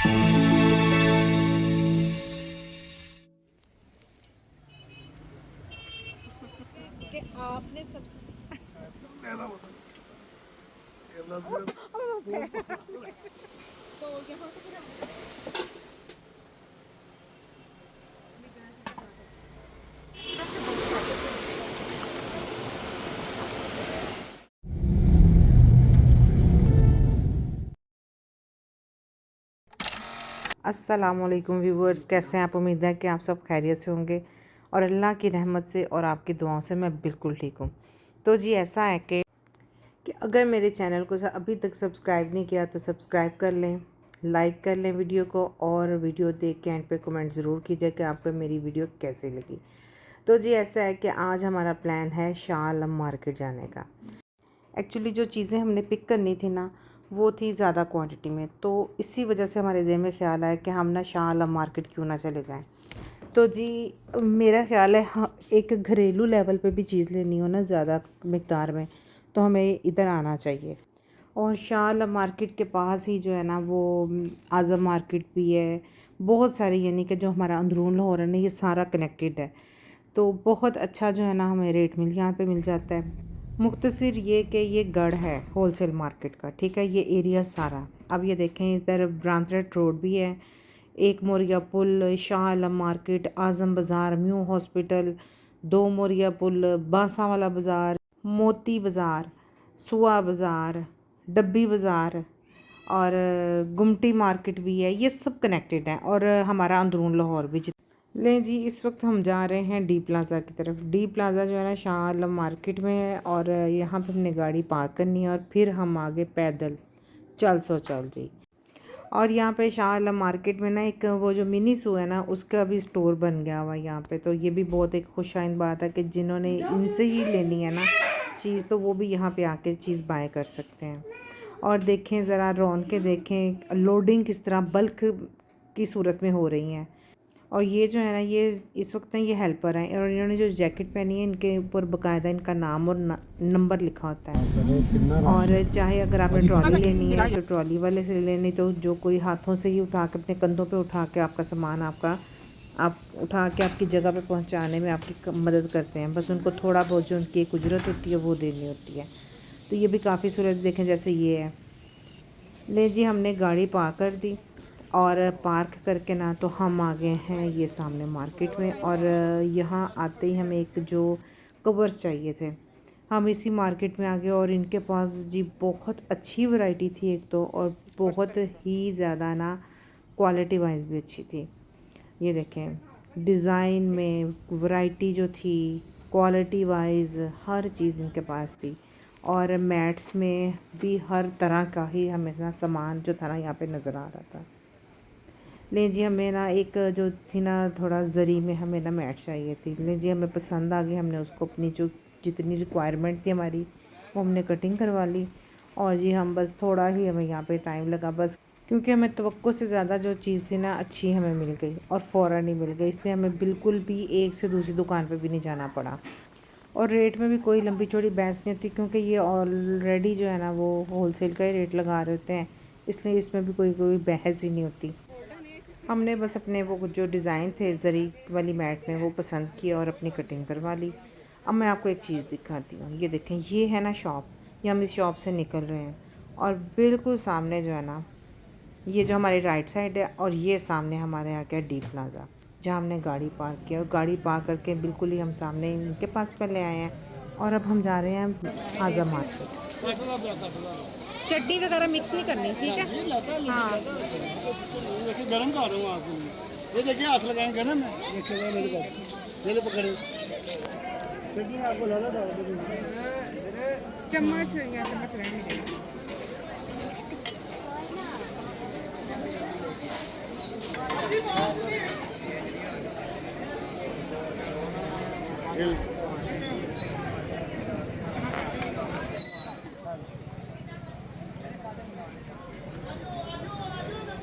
कि आपने सबसे तो यहाँ से फिर अस्सलामुअलैकुम व्यूवर्स, कैसे हैं आप। उम्मीद है कि आप सब खैरियत से होंगे और अल्लाह की रहमत से और आपकी दुआओं से मैं बिल्कुल ठीक हूँ। तो जी ऐसा है कि अगर मेरे चैनल को अभी तक सब्सक्राइब नहीं किया तो सब्सक्राइब कर लें, लाइक कर लें वीडियो को, और वीडियो देख के एंड पे कमेंट ज़रूर कीजिए कि आपको मेरी वीडियो कैसी लगी। तो जी ऐसा है कि आज हमारा प्लान है शाह आलम मार्केट जाने का। एक्चुअली जो चीज़ें हमने पिक करनी थी ना, वो थी ज़्यादा क्वांटिटी में, तो इसी वजह से हमारे ज़हन में ख़्याल आया कि हम ना शाह आलम मार्केट क्यों ना चले जाएं। तो जी मेरा ख़्याल है एक घरेलू लेवल पे भी चीज़ लेनी हो ना ज़्यादा मिक़दार में, तो हमें इधर आना चाहिए। और शाह आलम मार्केट के पास ही जो है ना वो आज़म मार्केट भी है, बहुत सारे, यानी कि जो हमारा अंदरून लाहौर है ना, ये सारा कनेक्टेड है। तो बहुत अच्छा जो है ना हमें रेट यहाँ पे मिल जाता है। मुख्तसर ये कि ये गढ़ है होलसेल मार्केट का, ठीक है, ये एरिया सारा। अब ये देखें इधर ब्रांथरेट रोड भी है, एक मोरिया पुल, शाह आलम मार्केट, आज़म बाज़ार, न्यू हॉस्पिटल, दो मोरिया पुल, बांसा वाला बाज़ार, मोती बाज़ार, सुआ बाज़ार, डब्बी बाज़ार और गुमटी मार्केट भी है। ये सब कनेक्टेड है और हमारा अंदरून लाहौर भी। लें जी, इस वक्त हम जा रहे हैं डी प्लाज़ा की तरफ। डी प्लाज़ा जो है ना शाह आलम मार्केट में है और यहाँ पे हमने गाड़ी पार्क करनी है और फिर हम आगे पैदल चल जी। और यहाँ पे शाह आलम मार्केट में ना एक वो जो मिनी सू है ना, उसका भी स्टोर बन गया हुआ यहाँ पे। तो ये भी बहुत एक खुशाइन बात है कि जिन्होंने इनसे ही लेनी है ना चीज़, तो वो भी यहाँ पे आके चीज़ बाय कर सकते हैं। और देखें ज़रा रौनकें देखें, लोडिंग किस तरह बल्क की सूरत में हो रही हैं। और ये जो है ना, ये इस वक्त ना ये हेल्पर हैं और इन्होंने जो जैकेट पहनी है इनके ऊपर बाकायदा इनका नाम और नंबर लिखा होता है। और चाहे अगर आपने ट्रॉली लेनी है तो ट्रॉली वाले से लेनी, तो जो कोई हाथों से ही उठा के अपने कंधों पे उठा के आपका सामान आप उठा के आपकी जगह पे पहुंचाने में आपकी मदद करते हैं। बस उनको थोड़ा बहुत जो उनकी एक उजरत होती है वो देनी होती है। तो ये भी काफ़ी सूरत देखें, जैसे ये है। ले जी, हमने गाड़ी पार्क कर दी और पार्क करके ना तो हम आ गए हैं ये सामने मार्केट में। और यहाँ आते ही हमें एक जो कवर्स चाहिए थे, हम इसी मार्केट में आ गए और इनके पास जी बहुत अच्छी वैरायटी थी एक तो, और बहुत ही ज़्यादा ना क्वालिटी वाइज भी अच्छी थी। ये देखें, डिज़ाइन में वैरायटी जो थी, क्वालिटी वाइज हर चीज़ इनके पास थी। और मैट्स में भी हर तरह का ही हमें ना सामान जो था ना यहाँ पे नज़र आ रहा था। ले जी, हमें ना एक जो थी ना थोड़ा ज़री में हमें ना मैट चाहिए थी। ले जी, हमें पसंद आ गई, हमने उसको अपनी जो जितनी रिक्वायरमेंट थी हमारी वो हमने कटिंग करवा ली। और जी हम बस थोड़ा ही हमें यहाँ पे टाइम लगा, बस क्योंकि हमें तवक्को से ज़्यादा जो चीज़ थी ना अच्छी हमें मिल गई और फ़ौरन ही मिल गई, इसलिए हमें बिल्कुल भी एक से दूसरी दुकान पे भी नहीं जाना पड़ा। और रेट में भी कोई लंबी चौड़ी बहस नहीं होती, क्योंकि ये ऑलरेडी जो है ना वो होलसेल का ही रेट लगा रहे होते हैं, इसलिए इसमें भी कोई कोई बहस ही नहीं होती। हमने बस अपने वो जो डिज़ाइन थे ज़री वाली मैट में वो पसंद किया और अपनी कटिंग करवा ली। अब मैं आपको एक चीज़ दिखाती हूँ, ये देखें, ये है ना शॉप, ये हम इस शॉप से निकल रहे हैं और बिल्कुल सामने जो है ना, ये जो हमारी राइट साइड है और ये सामने हमारे यहाँ क्या डी प्लाज़ा, जहाँ हमने गाड़ी पार्क किया। और गाड़ी पार्क करके बिल्कुल ही हम सामने इनके पास पहले आए हैं और अब हम जा रहे हैं आज़म मार्केट। चटनी वगैरह मिक्स नहीं करनी, ठीक है। हाँ, देखिए गरम कर रहा हूँ आपको, ये देखिए हाथ लगाएंगे ना, मैं देखिएगा मेरे पास, मेरे पकड़े चटनी आपको लगा था चम्मच या चम्मच रहने देना।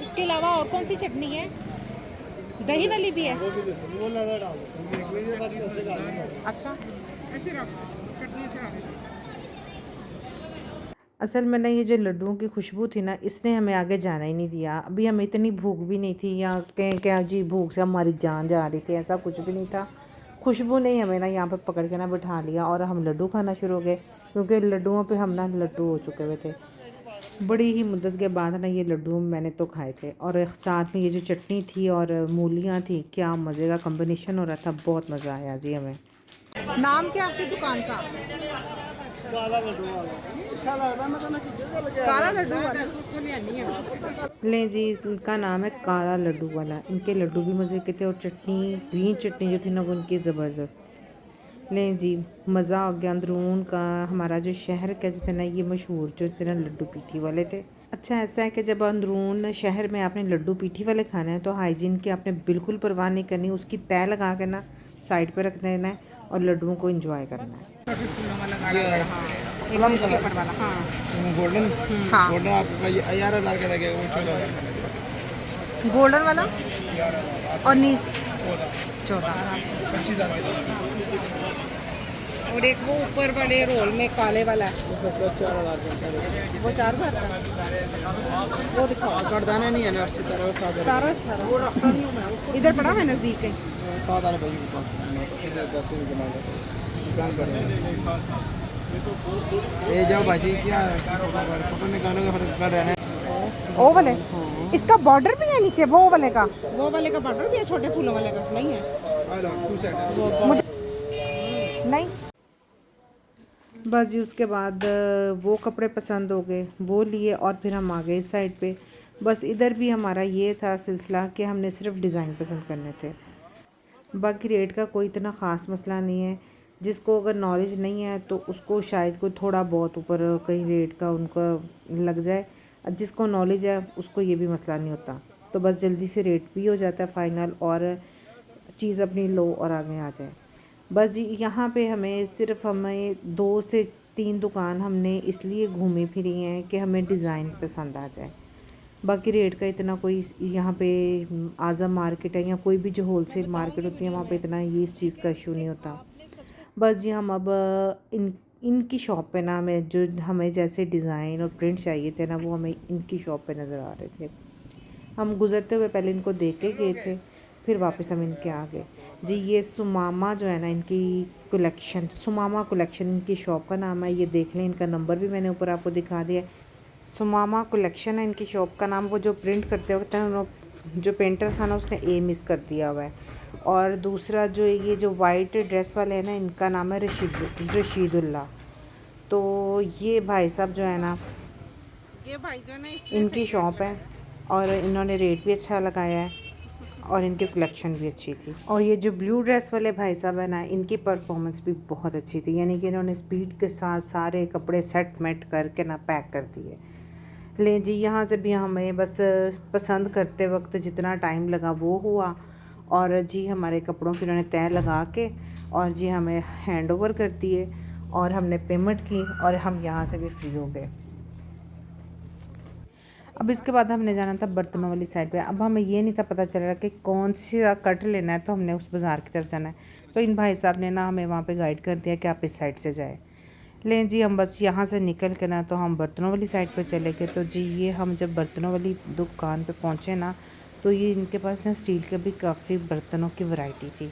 इसके अलावा और कौन सी चटनी है? दही वाली भी है। वो लगा डालो, मेरे पास कैसे डालना। अच्छा, असल में ना ये जो लड्डुओं की खुशबू थी ना, इसने हमें आगे जाना ही नहीं दिया। अभी हमें इतनी भूख भी नहीं थी, या कहें क्या जी भूख से हमारी जान जा रही थी, ऐसा कुछ भी नहीं था। खुशबू ने ही हमें ना यहाँ पे पकड़ के ना बिठा लिया और हम लड्डू खाना शुरू हो गए, क्योंकि लड्डुओं पे हम ना लड्डू हो चुके हुए थे। बड़ी ही मुद्दत के बाद ना ये लड्डू मैंने तो खाए थे, और साथ में ये जो चटनी थी और मूलियाँ थी, क्या मज़े का कम्बिनेशन हो रहा था, बहुत मज़ा आया जी हमें। नाम क्या आपकी दुकान का? काला लड्डू वाला अच्छा लगता है, मैं तो ना किसी लगे काला लड्डू वाला। लें जी, इनका नाम है काला लड्डू वाला। इनके लड्डू भी मज़े के थे, और चटनी, ग्रीन चटनी जो थी ना, वो इनकी ज़बरदस्त थी। लें जी, मज़ा आ गया। अंदरून का हमारा जो शहर का जो थे ना, ये मशहूर जो थे ना लड्डू पीठी वाले थे। अच्छा ऐसा है कि जब अंदरून शहर में आपने लड्डू पीठी वाले खाने हैं तो हाइजीन की आपने बिल्कुल परवाह नहीं करनी, उसकी तय लगा के ना साइड पे रख देना है और लड्डुओं को एंजॉय करना है। गोल्डन हाँ गोल्डन आपका 11,000 का लगेगा, वो 14,000 का लगेगा। गोल्डन वाला और नी 14। 25,000 का और एक वो ऊपर वाले रोल में काले वाला है, वो सस्ता 4,000 का। वो 4,000 का। वो दिखाओ। करदाना नहीं है ना, 17,000 17 इधर पड़ा है नज़दीक है। 7,000 भाई के पास इधर 10 रुपये बना लो, दुकान कर रहे हैं। ये जाओ भाजी, क्या फोटो निकालोगे फिर कर रहे हैं। ओ वाले इसका बॉर्डर भी है नीचे, वो वाले का बॉर्डर भी है, छोटे फूलों वाले का नहीं है। मुझे नहीं। बस जी उसके बाद वो कपड़े पसंद हो गए, वो लिए, और फिर हम आ गए इस साइड पे। बस इधर भी हमारा ये था सिलसिला कि हमने सिर्फ डिज़ाइन पसंद करने थे, बाकी रेट का कोई इतना ख़ास मसला नहीं है। जिसको अगर नॉलेज नहीं है तो उसको शायद कोई थोड़ा बहुत ऊपर कहीं रेट का उनका लग जाए, और जिसको नॉलेज है उसको ये भी मसला नहीं होता। तो बस जल्दी से रेट भी हो जाता है फ़ाइनल, और चीज़ अपनी लो और आगे आ जाए। बस जी यहाँ पे हमें 2 से 3 दुकान हमने इसलिए घूमी फिरी हैं कि हमें डिज़ाइन पसंद आ जाए। बाकी रेट का इतना कोई, यहाँ पे आज़म मार्केट है या कोई भी जो होलसेल मार्केट होती है, वहाँ पे इतना ये इस चीज़ का इशू नहीं होता। बस जी हम अब इनकी शॉप पे ना, हमें जो हमें जैसे डिज़ाइन और प्रिंट चाहिए थे ना, वो हमें इनकी शॉप पे नज़र आ रहे थे। हम गुज़रते हुए पहले इनको देख के गए थे, फिर वापस हम इनके आ गए जी। ये सुमामा जो है ना, इनकी कलेक्शन, सुमामा कलेक्शन इनकी शॉप का नाम है। ये देख लें, इनका नंबर भी मैंने ऊपर आपको दिखा दिया है। सुमामा कलेक्शन है इनकी शॉप का नाम। वो जो प्रिंट करते वक्त जो पेंटर था ना, उसने ए मिस कर दिया हुआ है। और दूसरा जो ये जो वाइट ड्रेस वाले हैं ना, इनका नाम है रशीदुल्ला। तो ये भाई साहब जो है ना, ये भाई जो है ना इनकी शॉप है, और इन्होंने रेट भी अच्छा लगाया है, और इनकी कलेक्शन भी अच्छी थी। और ये जो ब्लू ड्रेस वाले भाई साहब है ना, इनकी परफॉर्मेंस भी बहुत अच्छी थी, यानी कि इन्होंने स्पीड के साथ सारे कपड़े सेट मेट करके ना पैक कर दिए। लें जी, यहाँ से भी हमें बस पसंद करते वक्त जितना टाइम लगा वो हुआ, और जी हमारे कपड़ों की उन्होंने तय लगा के और जी हमें हैंड ओवर कर दिए, और हमने पेमेंट की, और हम यहाँ से भी फ्री हो गए। अब इसके बाद हमने जाना था बर्तनों वाली साइड पे। अब हमें ये नहीं था पता चल रहा कि कौन सा कट लेना है, तो हमने उस बाज़ार की तरफ जाना है। तो इन भाई साहब ने ना हमें वहाँ पे गाइड कर दिया कि आप इस साइड से जाए। लें जी, हम बस यहाँ से निकल के ना तो हम बर्तनों वाली साइड पे चले गए। तो जी ये हम जब बर्तनों वाली दुकान पे पहुँचे ना, तो ये इनके पास ना स्टील के भी काफ़ी बर्तनों की वैरायटी थी।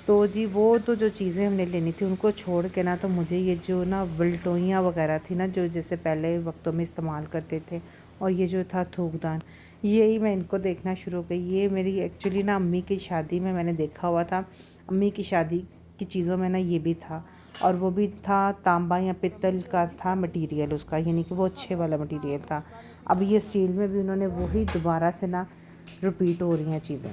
तो जी वो तो जो चीज़ें हमने लेनी थी उनको छोड़ के ना, तो मुझे ये जो ना वल्टोइयाँ वगैरह थी ना, जो जैसे पहले वक्तों में इस्तेमाल करते थे, और ये जो था थूकदान, यही मैं इनको देखना शुरू हो गई। ये मेरी एक्चुअली ना अम्मी की शादी में मैंने देखा हुआ था। अम्मी की शादी की चीज़ों में ना ये भी था, और वो भी था तांबा या पित्तल का था मटेरियल उसका, यानी कि वो अच्छे वाला मटेरियल था। अब ये स्टील में भी उन्होंने वही दोबारा से ना रिपीट हो रही हैं चीज़ें।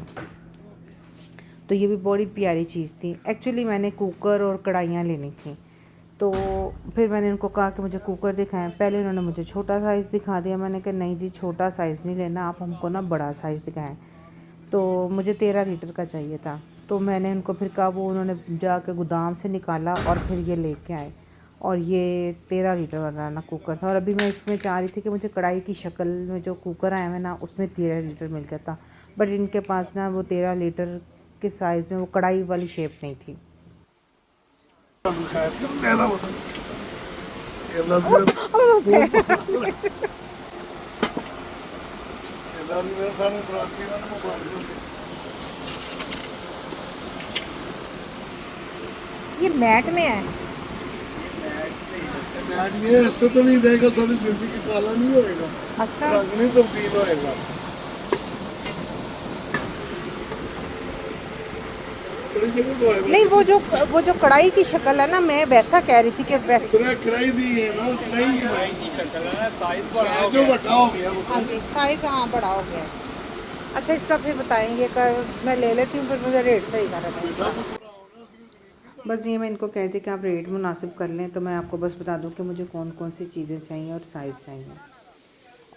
तो ये भी बड़ी प्यारी चीज़ थी। एक्चुअली मैंने कुकर और कढ़ाइयाँ लेनी थी, तो फिर मैंने उनको कहा कि मुझे कुकर दिखाएं। पहले उन्होंने मुझे छोटा साइज़ दिखा दिया। मैंने कहा नहीं जी, छोटा साइज़ नहीं लेना, आप हमको ना बड़ा साइज़ दिखाएं। तो मुझे 13 लीटर का चाहिए था। तो मैंने उनको फिर कहा, वो उन्होंने जाके गोदाम से निकाला और फिर ये लेके आए, और ये 13 लीटर वाला ना कुकर था। और अभी मैं इसमें चाह रही थी कि मुझे कढ़ाई की शक्ल में जो कुकर आया है ना, उसमें 13 लीटर मिल जाता, बट इनके पास ना वो 13 लीटर के साइज़ में वो कढ़ाई वाली शेप नहीं थी। ये मैट में है। ये ऐसे तो नहीं रहेगा, थोड़ी जिंदगी काला नहीं होएगा, अच्छा रंग नहीं तब्दील होएगा। थोड़ी जगह तो है नहीं, वो जो कढ़ाई की शक्ल है ना, मैं वैसा कह रही थी कि वैसे। पूरा कढ़ाई दी है ना, कढ़ाई की शक्ल है ना, साइज जो बड़ा हो गया वो। हाँ जी, साइज हाँ बड़ा हो गया है। अच्छा, इसका फिर बताएंगे, कर मैं ले लेती हूँ, फिर मुझे रेट सही कर दें। बस ये मैं इनको कहती कि आप रेट मुनासिब कर लें, तो मैं आपको बस बता दूं कि मुझे कौन कौन सी चीज़ें चाहिए और साइज़ चाहिए।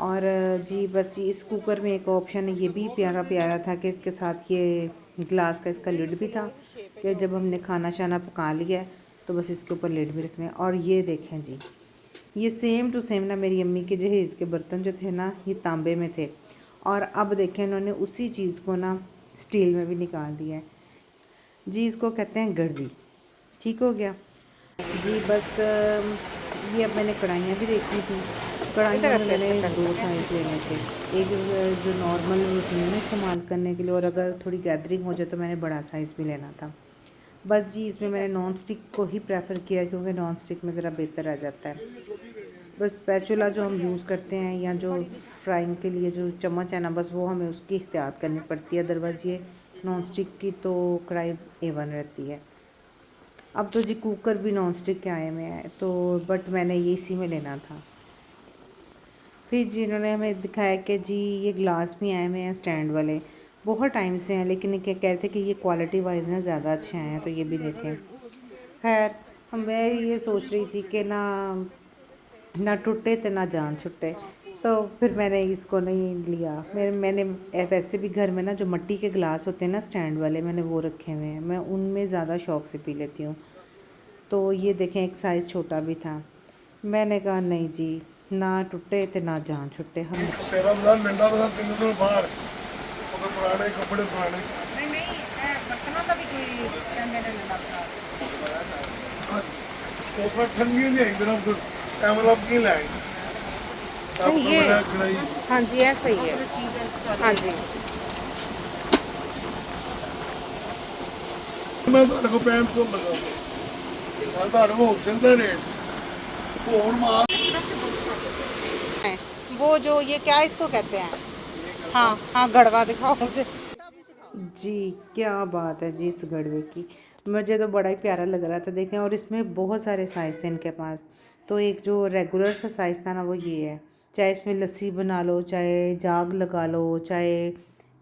और जी बस इस कुकर में एक ऑप्शन है, ये भी प्यारा प्यारा था कि इसके साथ ये ग्लास का इसका लिड भी था कि जब हमने खाना शाना पका लिया तो बस इसके ऊपर लिड भी रखने। और ये देखें जी, ये सेम टू सेम ना मेरी अम्मी के जहेज़ के बर्तन जो थे ना, ये तांबे में थे, और अब देखें इन्होंने उसी चीज़ को ना स्टील में भी निकाल दिया है जी। इसको कहते हैं गड़वी। ठीक हो गया जी। बस ये अब मैंने कढ़ाइयाँ भी देखी थी। कढ़ाइयों में मैंने 2 साइज़ लेने थे, एक जो नॉर्मल रूटीन में इस्तेमाल करने के लिए, और अगर थोड़ी गैदरिंग हो जाए तो मैंने बड़ा साइज़ भी लेना था। बस जी इसमें मैंने नॉन स्टिक को ही प्रेफर किया क्योंकि नॉन स्टिक में ज़रा बेहतर आ जाता है। बस स्पैचुला जो हम यूज़ करते हैं या जो फ्राइंग के लिए जो चम्मच है ना, बस वो हमें उसकी एहतियात करनी पड़ती है, अदरवाइज़ ये नॉन स्टिक की तो कढ़ाई A1 रहती है। अब तो जी कुकर भी नॉन स्टिक के आए हुए हैं, तो बट मैंने ये इसी में लेना था। फिर जी इन्होंने हमें दिखाया कि जी ये ग्लास भी आए हुए हैं स्टैंड वाले, बहुत टाइम से हैं, लेकिन क्या कहते हैं कि ये क्वालिटी वाइज ना ज़्यादा अच्छे आए हैं, तो ये भी देखें। खैर मैं ये सोच रही थी कि ना टूटे तो ना जान छुट्टे, तो फिर मैंने इसको नहीं लिया। मैंने वैसे भी घर में ना जो मिट्टी के गिलास होते हैं ना स्टैंड वाले, मैंने वो रखे हुए हैं, मैं उनमें ज़्यादा शौक़ से पी लेती हूँ। तो ये देखें एक साइज़ छोटा भी था, मैंने कहा नहीं जी, ना टूटे तो ना जान छुट्टे। हम सेरा बाजार मिलता था 3 दिन बाहर, तो पुराने कपड़े पुराने नहीं बर्तनों का भी कोई मैंने लेना था। तो पर ठंडी नहीं आई मेरा तो कैमरा की लाइन सही है। हाँ जी, है सही है। हाँ जी, मैं तो 6500 लगा मैं तो होलसेल रेट और माल। वो जो ये क्या इसको कहते हैं, हाँ हाँ गड़वा दिखाओ मुझे। जी क्या बात है जी इस गड़वे की, मुझे तो बड़ा ही प्यारा लग रहा था देखें, और इसमें बहुत सारे साइज़ थे इनके पास। तो एक जो रेगुलर सा साइज़ था ना वो ये है, चाहे इसमें लस्सी बना लो, चाहे जाग लगा लो, चाहे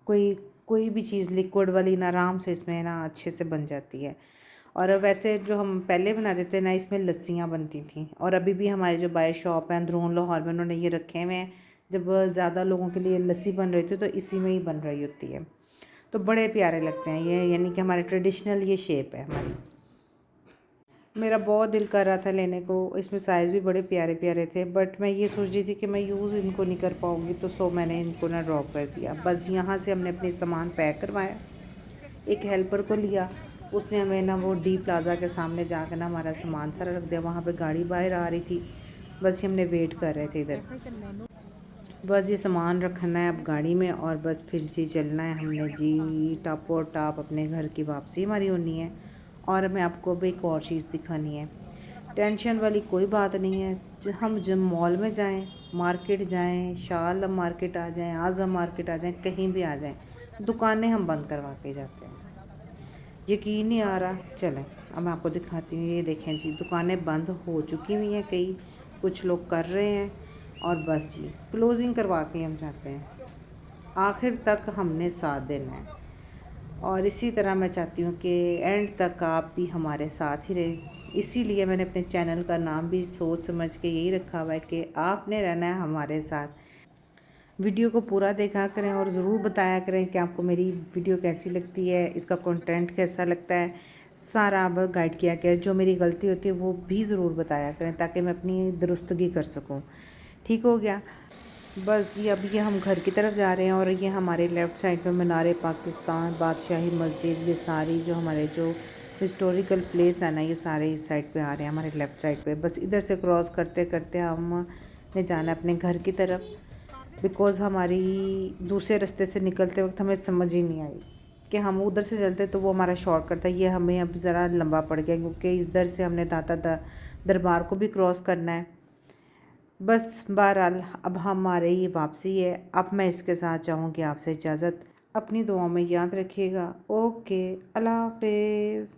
कोई भी चीज़ लिक्विड वाली ना आराम से इसमें ना अच्छे से बन जाती है। और वैसे जो हम पहले बनाते थे ना, इसमें लस्सियाँ बनती थी, और अभी भी हमारे जो बाय शॉप हैं अंदरून लाहौर में, उन्होंने ये रखे हुए हैं। जब ज़्यादा लोगों के लिए लस्सी बन रही थी तो इसी में ही बन रही होती है, तो बड़े प्यारे लगते हैं ये, यानी कि हमारे ट्रेडिशनल ये शेप है हमारी। मेरा बहुत दिल कर रहा था लेने को, इसमें साइज़ भी बड़े प्यारे प्यारे थे, बट मैं ये सोच रही थी कि मैं यूज़ इनको नहीं कर पाऊँगी, तो सो मैंने इनको ना ड्रॉप कर दिया। बस यहाँ से हमने अपने सामान पैक करवाया, एक हेल्पर को लिया, उसने हमें ना वो डी प्लाज़ा के सामने जाकर ना हमारा सामान सारा रख दिया। वहाँ पे गाड़ी बाहर आ रही थी, बस हमने वेट कर रहे थे इधर। बस ये सामान रखना है अब गाड़ी में, और बस फिर जी चलना है हमने जी टॉप और टॉप अपने घर की वापसी हमारी होनी है। और मैं आपको भी एक और चीज़ दिखानी है, टेंशन वाली कोई बात नहीं है। हम जब मॉल में जाएं, मार्केट जाएं, शाल मार्केट आ जाएं, आज़म मार्केट आ जाएं, कहीं भी आ जाएं, दुकानें हम बंद करवा के जाते हैं। यकीन नहीं आ रहा, चलें अब मैं आपको दिखाती हूँ। ये देखें जी दुकानें बंद हो चुकी हुई हैं, कई कुछ लोग कर रहे हैं, और बस जी क्लोजिंग करवा के हम जाते हैं। आखिर तक हमने साथ देना है, और इसी तरह मैं चाहती हूँ कि एंड तक आप भी हमारे साथ ही रहें। इसीलिए मैंने अपने चैनल का नाम भी सोच समझ के यही रखा हुआ है कि आपने रहना है हमारे साथ। वीडियो को पूरा देखा करें और ज़रूर बताया करें कि आपको मेरी वीडियो कैसी लगती है, इसका कंटेंट कैसा लगता है, सारा आप गाइड किया करें। जो मेरी गलती होती है वो भी ज़रूर बताया करें ताकि मैं अपनी दुरुस्तगी कर सकूं। ठीक हो गया। बस ये अब ये हम घर की तरफ जा रहे हैं, और ये हमारे लेफ़्ट साइड में मीनार पाकिस्तान, बादशाही मस्जिद, ये सारी जो हमारे जो हिस्टोरिकल प्लेस है ना, ये सारे इस साइड पे आ रहे हैं, हमारे लेफ़्ट साइड पे। बस इधर से क्रॉस करते करते हमने जाना अपने घर की तरफ, बिकॉज़ हमारी दूसरे रास्ते से निकलते वक्त हमें समझ ही नहीं आई कि हम उधर से चलते तो वो हमारा शॉर्टकट था, ये हमें अब ज़रा लंबा पड़ गया क्योंकि इधर से हमने दाता दरबार को भी क्रॉस करना है। बस बहरहाल अब हमारी वापसी है। अब मैं इसके साथ चाहूँगी आपसे इजाज़त। अपनी दुआओं में याद रखिएगा। ओके, अल्लाह हाफिज़।